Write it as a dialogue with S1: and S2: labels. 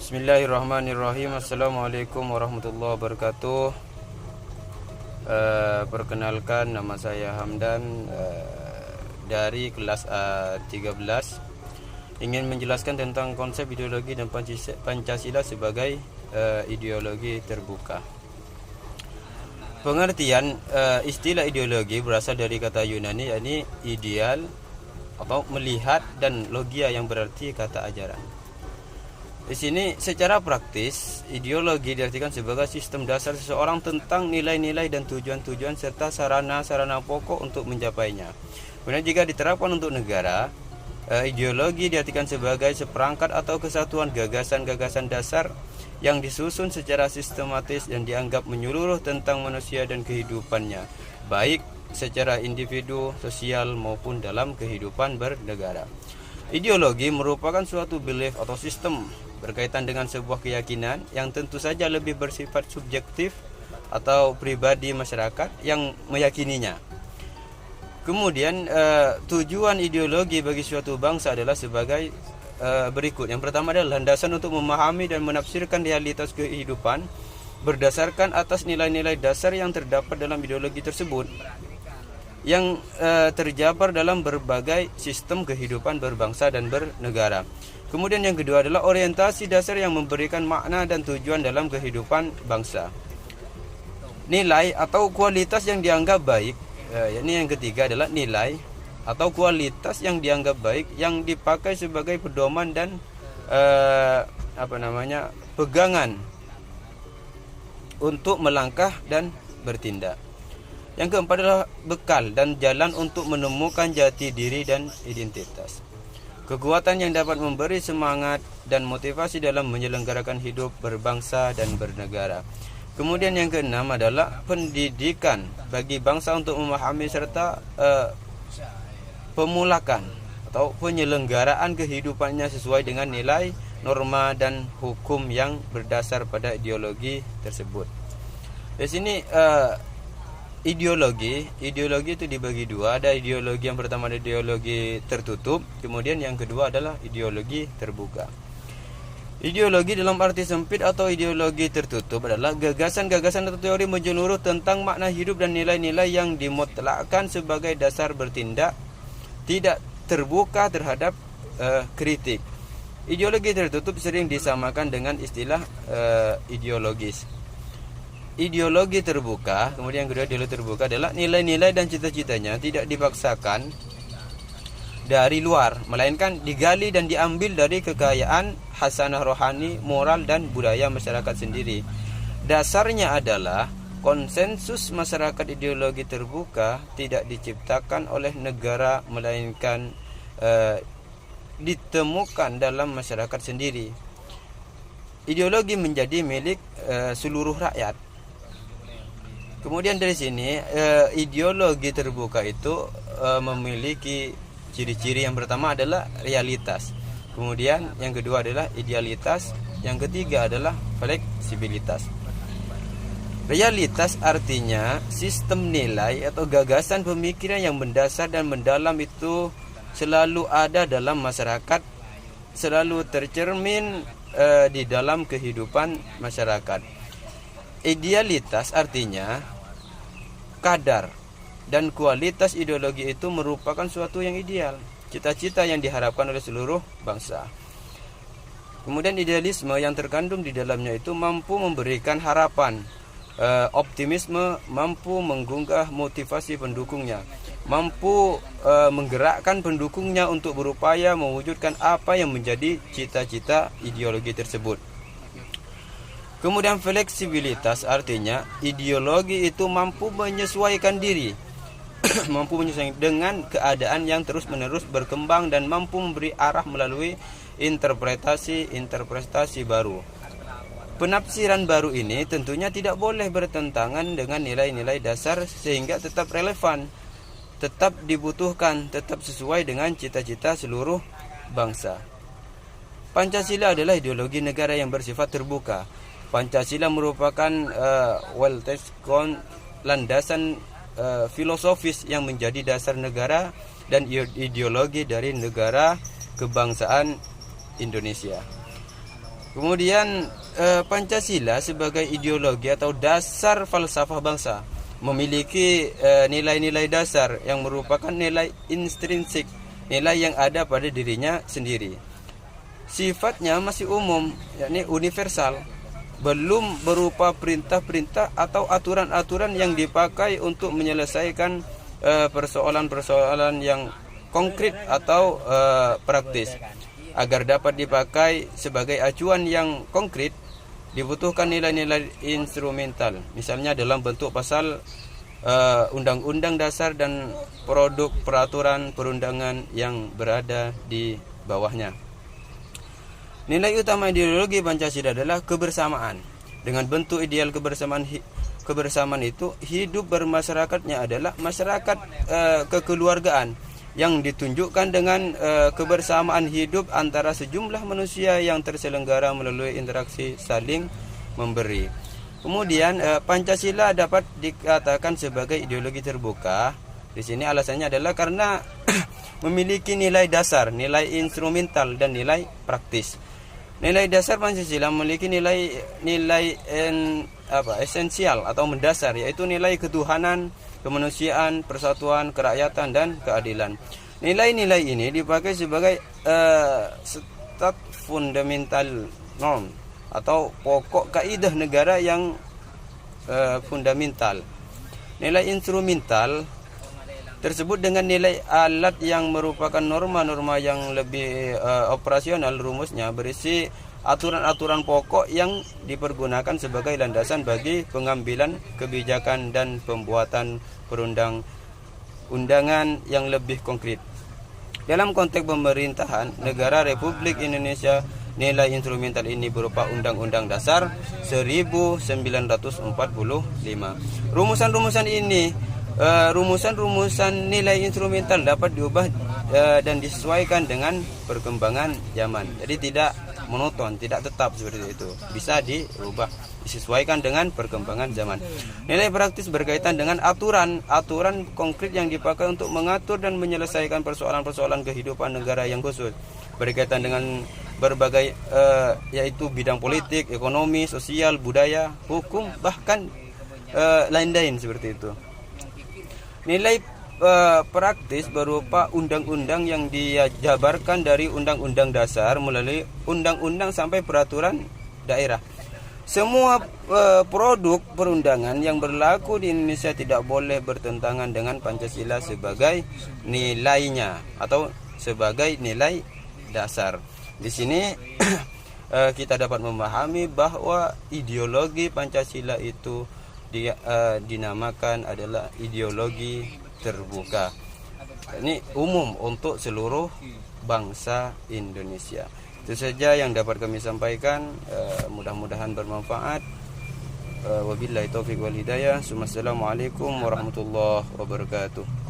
S1: Bismillahirrahmanirrahim. Assalamualaikum warahmatullahi wabarakatuh. Perkenalkan, nama saya Hamdan, dari kelas A13. Ingin menjelaskan tentang konsep ideologi dan Pancasila sebagai ideologi terbuka. Pengertian istilah ideologi berasal dari kata Yunani, yakni ideal atau melihat, dan logia yang berarti kata ajaran. Di sini secara praktis, ideologi diartikan sebagai sistem dasar seseorang tentang nilai-nilai dan tujuan-tujuan serta sarana-sarana pokok untuk mencapainya. Kemudian jika diterapkan untuk negara, ideologi diartikan sebagai seperangkat atau kesatuan gagasan-gagasan dasar yang disusun secara sistematis dan dianggap menyeluruh tentang manusia dan kehidupannya, baik secara individu, sosial maupun dalam kehidupan bernegara. Ideologi merupakan suatu belief atau sistem berkaitan dengan sebuah keyakinan yang tentu saja lebih bersifat subjektif atau pribadi masyarakat yang meyakininya. Kemudian tujuan ideologi bagi suatu bangsa adalah sebagai berikut. Yang pertama adalah landasan untuk memahami dan menafsirkan realitas kehidupan berdasarkan atas nilai-nilai dasar yang terdapat dalam ideologi tersebut, yang terjabar dalam berbagai sistem kehidupan berbangsa dan bernegara. Kemudian yang kedua adalah orientasi dasar yang memberikan makna dan tujuan dalam kehidupan bangsa. Nilai atau kualitas yang dianggap baik, yakni yang ketiga adalah nilai atau kualitas yang dianggap baik yang dipakai sebagai pedoman dan pegangan untuk melangkah dan bertindak. Yang keempat adalah bekal dan jalan untuk menemukan jati diri dan identitas. Kekuatan yang dapat memberi semangat dan motivasi dalam menyelenggarakan hidup berbangsa dan bernegara. Kemudian yang keenam adalah pendidikan bagi bangsa untuk memahami serta pemulakan atau penyelenggaraan kehidupannya sesuai dengan nilai, norma, dan hukum yang berdasar pada ideologi tersebut. Di sini ideologi itu dibagi dua. Ada ideologi yang pertama, ada ideologi tertutup, kemudian yang kedua adalah ideologi terbuka. Ideologi dalam arti sempit atau ideologi tertutup adalah gagasan-gagasan atau teori menyeluruh tentang makna hidup dan nilai-nilai yang dimutlakkan sebagai dasar bertindak, tidak terbuka terhadap kritik. Ideologi tertutup sering disamakan dengan istilah ideologis. Ideologi terbuka, kemudian yang kedua ideologi terbuka adalah nilai-nilai dan cita-citanya tidak dipaksakan dari luar, melainkan digali dan diambil dari kekayaan hasanah rohani, moral, dan budaya masyarakat sendiri. Dasarnya adalah konsensus masyarakat. Ideologi terbuka tidak diciptakan oleh negara, melainkan ditemukan dalam masyarakat sendiri. Ideologi menjadi milik seluruh rakyat. Kemudian dari sini ideologi terbuka itu memiliki ciri-ciri. Yang pertama adalah realitas, kemudian yang kedua adalah idealitas, yang ketiga adalah fleksibilitas. Realitas artinya sistem nilai atau gagasan pemikiran yang mendasar dan mendalam itu selalu ada dalam masyarakat, selalu tercermin di dalam kehidupan masyarakat. Idealitas artinya kadar dan kualitas ideologi itu merupakan suatu yang ideal, cita-cita yang diharapkan oleh seluruh bangsa. Kemudian idealisme yang terkandung di dalamnya itu mampu memberikan harapan, optimisme, mampu menggugah motivasi pendukungnya, mampu menggerakkan pendukungnya untuk berupaya mewujudkan apa yang menjadi cita-cita ideologi tersebut. Kemudian fleksibilitas artinya ideologi itu mampu menyesuaikan diri mampu menyesuaikan dengan keadaan yang terus-menerus berkembang dan mampu memberi arah melalui interpretasi baru. Penafsiran baru ini tentunya tidak boleh bertentangan dengan nilai-nilai dasar sehingga tetap relevan, tetap dibutuhkan, tetap sesuai dengan cita-cita seluruh bangsa. Pancasila adalah ideologi negara yang bersifat terbuka. Pancasila merupakan landasan filosofis yang menjadi dasar negara dan ideologi dari negara kebangsaan Indonesia. Kemudian Pancasila sebagai ideologi atau dasar falsafah bangsa memiliki nilai-nilai dasar yang merupakan nilai intrinsik, nilai yang ada pada dirinya sendiri. Sifatnya masih umum, yakni universal, belum berupa perintah-perintah atau aturan-aturan yang dipakai untuk menyelesaikan persoalan-persoalan yang konkret atau praktis. Agar dapat dipakai sebagai acuan yang konkret, dibutuhkan nilai-nilai instrumental, misalnya dalam bentuk pasal undang-undang dasar dan produk peraturan perundangan yang berada di bawahnya. Nilai utama ideologi Pancasila adalah kebersamaan. Dengan bentuk ideal kebersamaan itu, hidup bermasyarakatnya adalah masyarakat kekeluargaan yang ditunjukkan dengan kebersamaan hidup antara sejumlah manusia yang terselenggara melalui interaksi saling memberi. Kemudian Pancasila dapat dikatakan sebagai ideologi terbuka. Di sini alasannya adalah karena memiliki nilai dasar, nilai instrumental dan nilai praktis. Nilai dasar Pancasila memiliki nilai esensial atau mendasar, yaitu nilai ketuhanan, kemanusiaan, persatuan, kerakyatan, dan keadilan. Nilai-nilai ini dipakai sebagai stat fundamental norm atau pokok kaidah negara yang fundamental. Nilai instrumental tersebut dengan nilai alat yang merupakan norma-norma yang lebih operasional. Rumusnya berisi aturan-aturan pokok yang dipergunakan sebagai landasan bagi pengambilan kebijakan dan pembuatan perundang-undangan yang lebih konkret. Dalam konteks pemerintahan negara Republik Indonesia, nilai instrumental ini berupa Undang-Undang Dasar 1945. Rumusan nilai instrumental dapat diubah dan disesuaikan dengan perkembangan zaman. Jadi tidak monoton, tidak tetap seperti itu. Bisa diubah, disesuaikan dengan perkembangan zaman. Nilai praktis berkaitan dengan aturan konkret yang dipakai untuk mengatur dan menyelesaikan persoalan-persoalan kehidupan negara yang khusus, berkaitan dengan berbagai yaitu bidang politik, ekonomi, sosial, budaya, hukum, bahkan lain-lain seperti itu. Nilai praktis berupa undang-undang yang dijabarkan dari undang-undang dasar melalui undang-undang sampai peraturan daerah. Semua produk perundangan yang berlaku di Indonesia tidak boleh bertentangan dengan Pancasila sebagai nilainya atau sebagai nilai dasar. Di sini kita dapat memahami bahwa ideologi Pancasila itu dinamakan adalah ideologi terbuka. Ini umum untuk seluruh bangsa Indonesia. Itu saja yang dapat kami sampaikan. Mudah-mudahan bermanfaat. Wabillahi taufiq wal hidayah. Assalamualaikum warahmatullahi wabarakatuh.